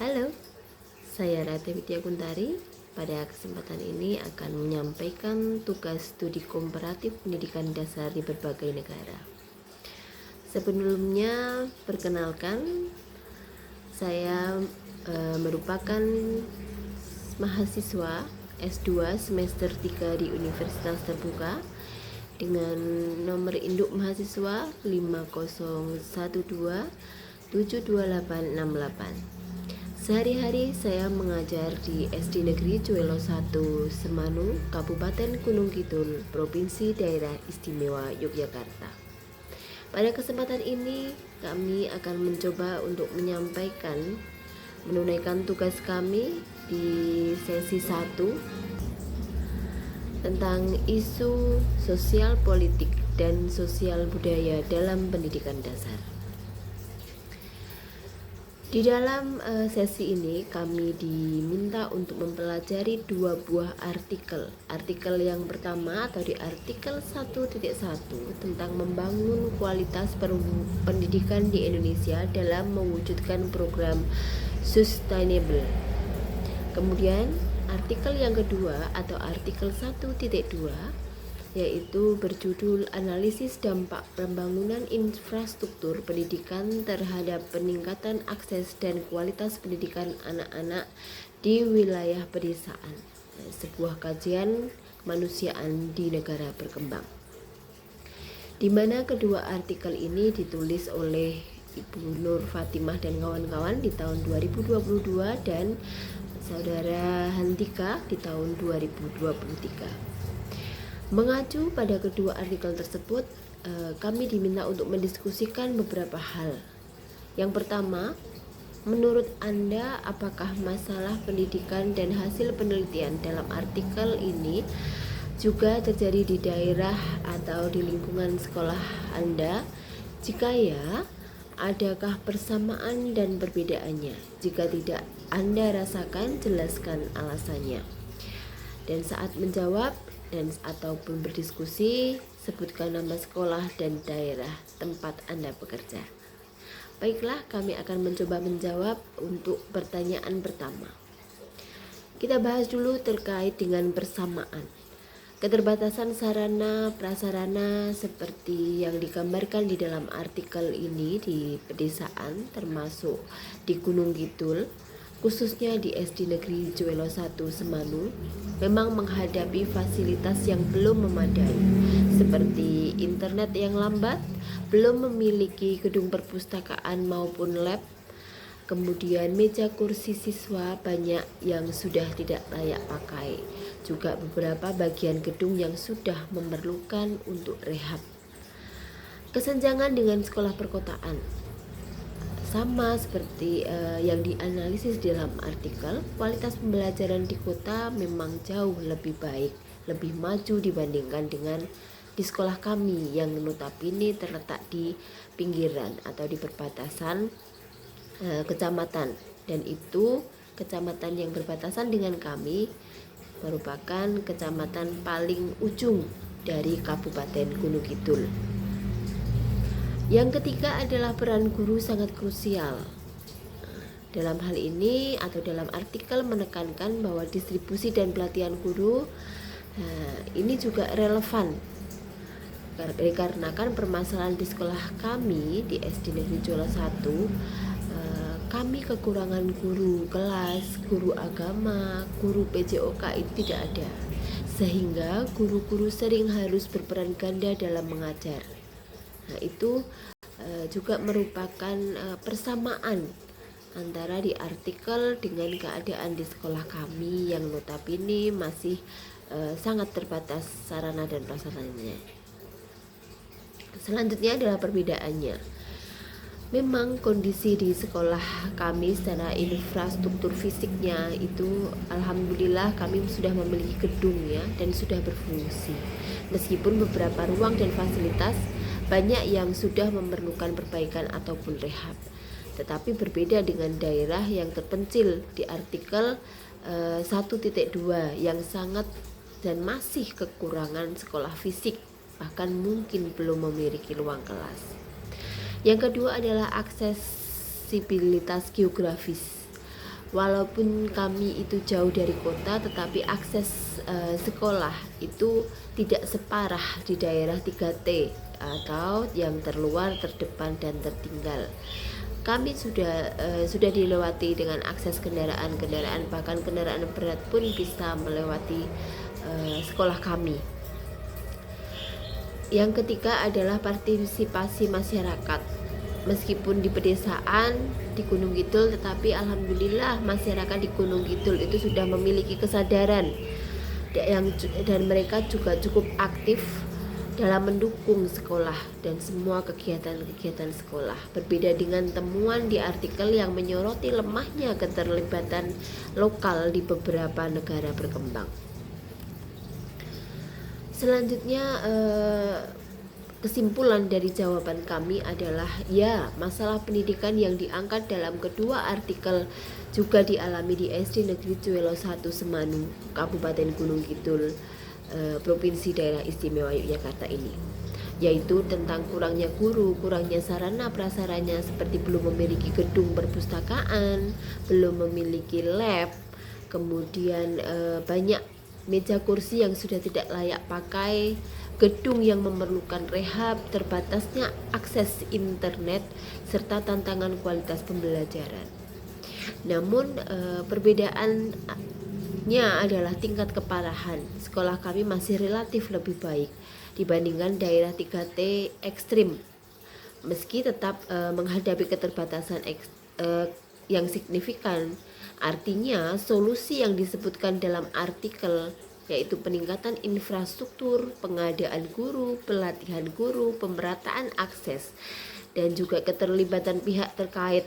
Halo, saya Rati Widya Kuntari. Pada kesempatan ini akan menyampaikan tugas studi komparatif pendidikan dasar di berbagai negara. Sebelumnya, perkenalkan, saya merupakan mahasiswa S2 semester 3 di Universitas Terbuka dengan nomor induk mahasiswa 5012722868. Sehari-hari saya mengajar di SD Negeri Cuelo 1 Semanu, Kabupaten Gunung Kidul, Provinsi Daerah Istimewa Yogyakarta. Pada kesempatan ini kami akan mencoba untuk menunaikan tugas kami di sesi 1 tentang isu sosial politik dan sosial budaya dalam pendidikan dasar. Di dalam sesi ini kami diminta untuk mempelajari dua buah artikel. Artikel yang pertama atau di artikel 1.1 tentang membangun kualitas pendidikan di Indonesia dalam mewujudkan program sustainable. Kemudian artikel yang kedua atau artikel 1.2 yaitu berjudul Analisis Dampak Pembangunan Infrastruktur Pendidikan terhadap Peningkatan Akses dan Kualitas Pendidikan Anak-anak di Wilayah Pedesaan, sebuah kajian kemanusiaan di negara berkembang. Di mana kedua artikel ini ditulis oleh Ibu Nur Fatimah dan kawan-kawan di tahun 2022 dan Saudara Hantika di tahun 2023. Mengacu pada kedua artikel tersebut, kami diminta untuk mendiskusikan beberapa hal. Yang pertama, menurut Anda apakah masalah pendidikan dan hasil penelitian dalam artikel ini juga terjadi di daerah atau di lingkungan sekolah Anda? Jika ya, adakah persamaan dan perbedaannya? Jika tidak Anda rasakan, jelaskan alasannya. Dan saat menjawab ataupun berdiskusi, sebutkan nama sekolah dan daerah tempat Anda bekerja. Baiklah, kami akan mencoba menjawab untuk pertanyaan pertama. Kita bahas dulu terkait dengan persamaan. Keterbatasan sarana prasarana seperti yang digambarkan di dalam artikel ini di pedesaan termasuk di Gunung Kidul, khususnya di SD Negeri Cuelo 1 Semanu, memang menghadapi fasilitas yang belum memadai, seperti internet yang lambat, belum memiliki gedung perpustakaan maupun lab, kemudian meja kursi siswa banyak yang sudah tidak layak pakai, juga beberapa bagian gedung yang sudah memerlukan untuk rehab. Kesenjangan dengan sekolah perkotaan sama seperti yang dianalisis dalam artikel, kualitas pembelajaran di kota memang jauh lebih baik, lebih maju dibandingkan dengan di sekolah kami yang notabene terletak di pinggiran atau di perbatasan kecamatan, dan itu kecamatan yang berbatasan dengan kami merupakan kecamatan paling ujung dari Kabupaten Gunung Kidul. Yang ketiga adalah peran guru sangat krusial. Dalam hal ini atau dalam artikel menekankan bahwa distribusi dan pelatihan guru ini juga relevan dikarenakan permasalahan di sekolah kami di SD Negeri Cuelo 1, kami kekurangan guru kelas, guru agama, guru PJOK itu tidak ada, sehingga guru-guru sering harus berperan ganda dalam mengajar. Nah, itu juga merupakan persamaan antara di artikel dengan keadaan di sekolah kami yang notabene masih sangat terbatas sarana dan prasarananya. Selanjutnya adalah perbedaannya. Memang kondisi di sekolah kami secara infrastruktur fisiknya itu alhamdulillah kami sudah memiliki gedung ya dan sudah berfungsi. Meskipun beberapa ruang dan fasilitas banyak yang sudah memerlukan perbaikan ataupun rehab. Tetapi berbeda dengan daerah yang terpencil di artikel 1.2 yang sangat dan masih kekurangan sekolah fisik, bahkan mungkin belum memiliki ruang kelas. Yang kedua adalah aksesibilitas geografis. Walaupun kami itu jauh dari kota, tetapi akses sekolah itu tidak separah di daerah 3T atau yang terluar, terdepan, dan tertinggal. Kami sudah dilewati dengan akses kendaraan, bahkan kendaraan berat pun bisa melewati sekolah kami. Yang ketiga adalah partisipasi masyarakat. Meskipun di pedesaan di Gunung Kidul, tetapi alhamdulillah masyarakat di Gunung Kidul itu sudah memiliki kesadaran dan mereka juga cukup aktif dalam mendukung sekolah dan semua kegiatan-kegiatan sekolah. Berbeda dengan temuan di artikel yang menyoroti lemahnya keterlibatan lokal di beberapa negara berkembang. Selanjutnya kesimpulan dari jawaban kami adalah ya, masalah pendidikan yang diangkat dalam kedua artikel juga dialami di SD Negeri Cuelo 1 Semanu, Kabupaten Gunung Kidul, Provinsi Daerah Istimewa Yogyakarta ini, yaitu tentang kurangnya guru, kurangnya sarana prasarana seperti belum memiliki gedung perpustakaan, belum memiliki lab, kemudian banyak meja kursi yang sudah tidak layak pakai, gedung yang memerlukan rehab, terbatasnya akses internet, serta tantangan kualitas pembelajaran. Namun perbedaannya adalah tingkat keparahan. Sekolah kami masih relatif lebih baik dibandingkan daerah 3T ekstrim, meski tetap menghadapi keterbatasan yang signifikan. Artinya solusi yang disebutkan dalam artikel, yaitu peningkatan infrastruktur, pengadaan guru, pelatihan guru, pemerataan akses, dan juga keterlibatan pihak terkait,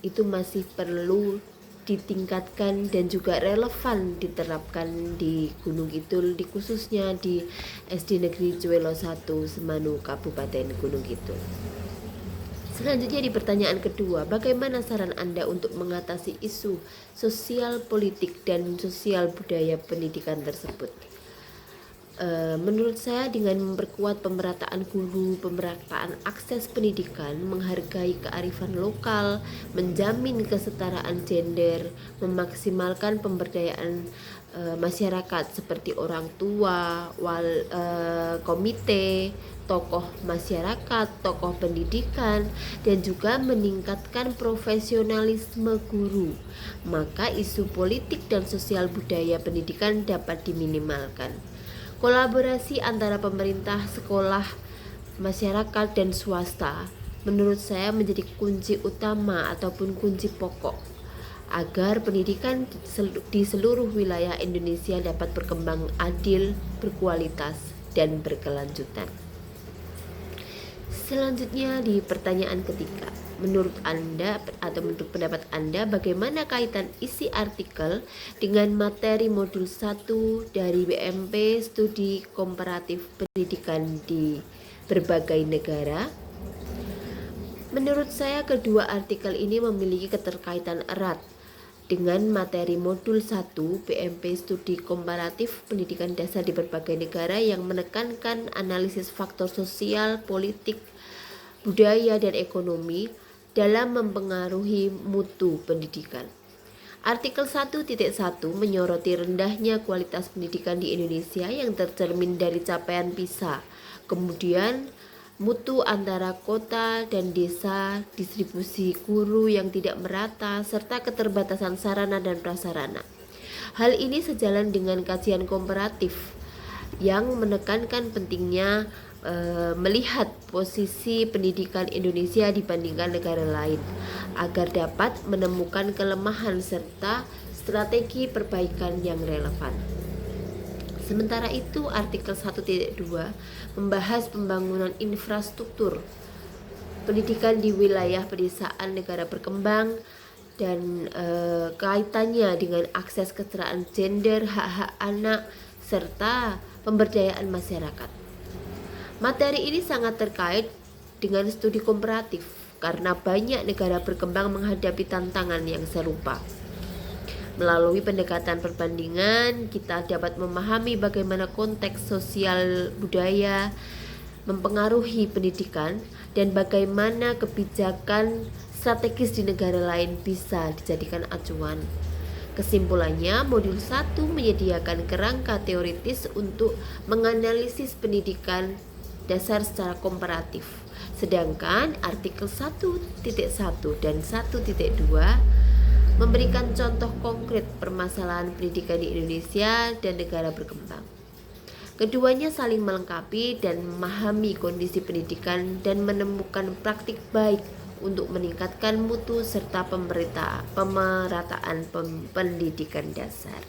itu masih perlu ditingkatkan dan juga relevan diterapkan di Gunung Kidul, khususnya di SD Negeri Cuelo 1 Semanu, Kabupaten Gunung Kidul. Selanjutnya di pertanyaan kedua, bagaimana saran Anda untuk mengatasi isu sosial politik dan sosial budaya pendidikan tersebut? Menurut saya dengan memperkuat pemerataan guru, pemerataan akses pendidikan, menghargai kearifan lokal, menjamin kesetaraan gender, memaksimalkan pemberdayaan masyarakat seperti orang tua, komite, tokoh masyarakat, tokoh pendidikan, dan juga meningkatkan profesionalisme guru, maka isu politik dan sosial budaya pendidikan dapat diminimalkan. Kolaborasi antara pemerintah, sekolah, masyarakat, dan swasta menurut saya menjadi kunci utama ataupun kunci pokok agar pendidikan di seluruh wilayah Indonesia dapat berkembang adil, berkualitas, dan berkelanjutan. Selanjutnya di pertanyaan ketiga, menurut Anda atau menurut pendapat Anda, bagaimana kaitan isi artikel dengan materi modul 1 dari BMP Studi Komparatif Pendidikan di berbagai negara? Menurut saya kedua artikel ini memiliki keterkaitan erat dengan materi modul 1 BMP Studi Komparatif Pendidikan Dasar di berbagai negara yang menekankan analisis faktor sosial, politik, budaya, dan ekonomi dalam mempengaruhi mutu pendidikan. Artikel 1.1 menyoroti rendahnya kualitas pendidikan di Indonesia yang tercermin dari capaian PISA, kemudian mutu antara kota dan desa, distribusi guru yang tidak merata, serta keterbatasan sarana dan prasarana. Hal ini sejalan dengan kajian komparatif yang menekankan pentingnya melihat posisi pendidikan Indonesia dibandingkan negara lain agar dapat menemukan kelemahan serta strategi perbaikan yang relevan. Sementara itu, artikel 1.2 membahas pembangunan infrastruktur pendidikan di wilayah pedesaan negara berkembang dan kaitannya dengan akses kesetaraan gender, hak-hak anak, serta pemberdayaan masyarakat. Materi ini sangat terkait dengan studi komparatif karena banyak negara berkembang menghadapi tantangan yang serupa. Melalui pendekatan perbandingan, kita dapat memahami bagaimana konteks sosial budaya mempengaruhi pendidikan dan bagaimana kebijakan strategis di negara lain bisa dijadikan acuan. Kesimpulannya, modul 1 menyediakan kerangka teoritis untuk menganalisis pendidikan dasar secara komparatif. Sedangkan artikel 1.1 dan 1.2 memberikan contoh konkret permasalahan pendidikan di Indonesia dan negara berkembang. Keduanya saling melengkapi dan memahami kondisi pendidikan dan menemukan praktik baik untuk meningkatkan mutu serta pemerataan pendidikan dasar.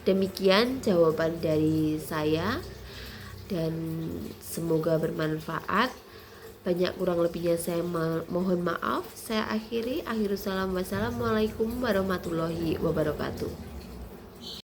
Demikian jawaban dari saya dan semoga bermanfaat. Banyak kurang lebihnya saya mohon maaf. Saya akhiri. Wassalamualaikum warahmatullahi wabarakatuh.